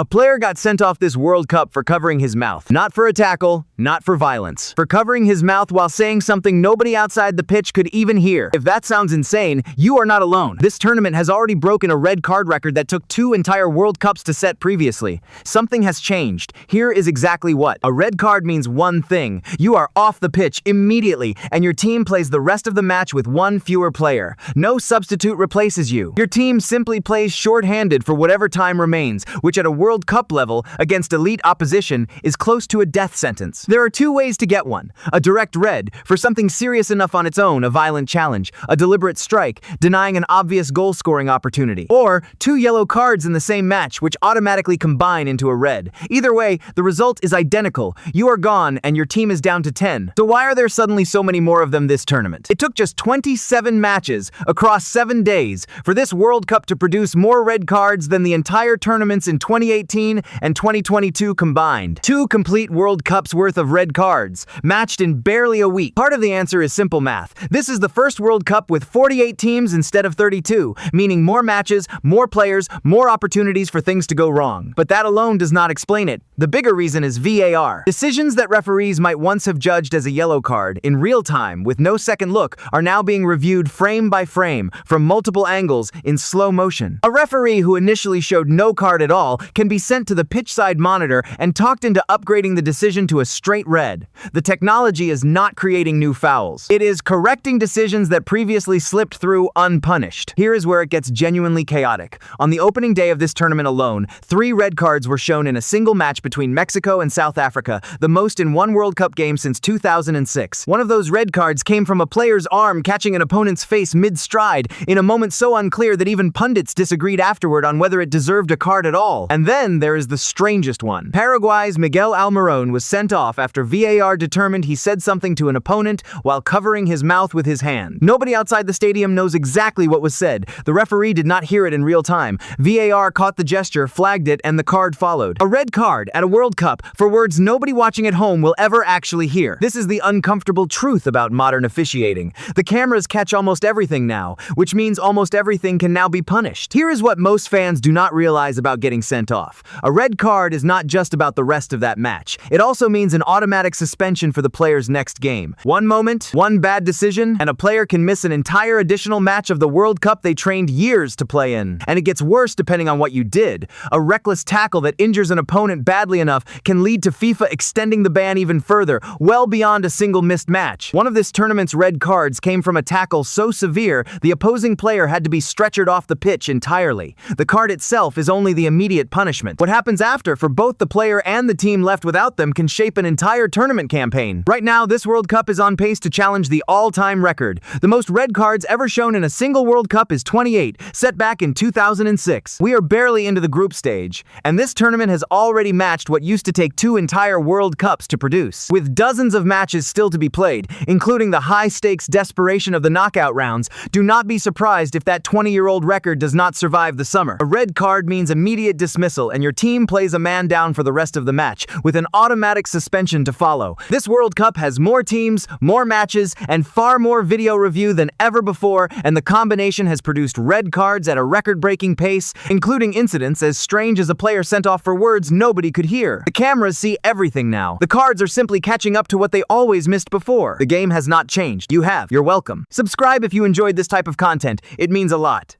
A player got sent off this World Cup for covering his mouth. Not for a tackle, not for violence. For covering his mouth while saying something nobody outside the pitch could even hear. If that sounds insane, you are not alone. This tournament has already broken a red card record that took 2 entire World Cups to set previously. Something has changed. Here is exactly what. A red card means one thing. You are off the pitch immediately, and your team plays the rest of the match with 1 fewer player. No substitute replaces you. Your team simply plays short-handed for whatever time remains, which at a World Cup level, against elite opposition, is close to a death sentence. There are 2 ways to get one. A direct red, for something serious enough on its own, a violent challenge, a deliberate strike, denying an obvious goal-scoring opportunity. Or 2 yellow cards in the same match, which automatically combine into a red. Either way, the result is identical. You are gone, and your team is down to 10. So why are there suddenly so many more of them this tournament? It took just 27 matches, across 7 days, for this World Cup to produce more red cards than the entire tournaments in 2018 and 2022 combined. 2 complete World Cups worth of red cards, matched in barely a week. Part of the answer is simple math. This is the first World Cup with 48 teams instead of 32, meaning more matches, more players, more opportunities for things to go wrong. But that alone does not explain it. The bigger reason is VAR. Decisions that referees might once have judged as a yellow card, in real time, with no second look, are now being reviewed frame by frame, from multiple angles, in slow motion. A referee who initially showed no card at all can be sent to the pitchside monitor and talked into upgrading the decision to a straight red. The technology is not creating new fouls. It is correcting decisions that previously slipped through unpunished. Here is where it gets genuinely chaotic. On the opening day of this tournament alone, 3 red cards were shown in a single match between Mexico and South Africa, the most in one World Cup game since 2006. One of those red cards came from a player's arm catching an opponent's face mid-stride, in a moment so unclear that even pundits disagreed afterward on whether it deserved a card at all. And then there is the strangest one. Paraguay's Miguel Almiron was sent off after VAR determined he said something to an opponent while covering his mouth with his hand. Nobody outside the stadium knows exactly what was said. The referee did not hear it in real time. VAR caught the gesture, flagged it, and the card followed. A red card at a World Cup for words nobody watching at home will ever actually hear. This is the uncomfortable truth about modern officiating. The cameras catch almost everything now, which means almost everything can now be punished. Here is what most fans do not realize about getting sent off. A red card is not just about the rest of that match. It also means an automatic suspension for the player's next game. One moment, one bad decision, and a player can miss an entire additional match of the World Cup they trained years to play in. And it gets worse depending on what you did. A reckless tackle that injures an opponent badly enough can lead to FIFA extending the ban even further, well beyond a single missed match. One of this tournament's red cards came from a tackle so severe the opposing player had to be stretchered off the pitch entirely. The card itself is only the immediate punishment. What happens after for both the player and the team left without them can shape an entire tournament campaign. Right now, this World Cup is on pace to challenge the all-time record. The most red cards ever shown in a single World Cup is 28, set back in 2006. We are barely into the group stage, and this tournament has already matched what used to take 2 entire World Cups to produce. With dozens of matches still to be played, including the high-stakes desperation of the knockout rounds, do not be surprised if that 20-year-old record does not survive the summer. A red card means immediate dismissal, and your team plays a man down for the rest of the match, with an automatic suspension to follow. This World Cup has more teams, more matches, and far more video review than ever before, and the combination has produced red cards at a record-breaking pace, including incidents as strange as a player sent off for words nobody could hear. The cameras see everything now. The cards are simply catching up to what they always missed before. The game has not changed. You have. You're welcome. Subscribe if you enjoyed this type of content. It means a lot.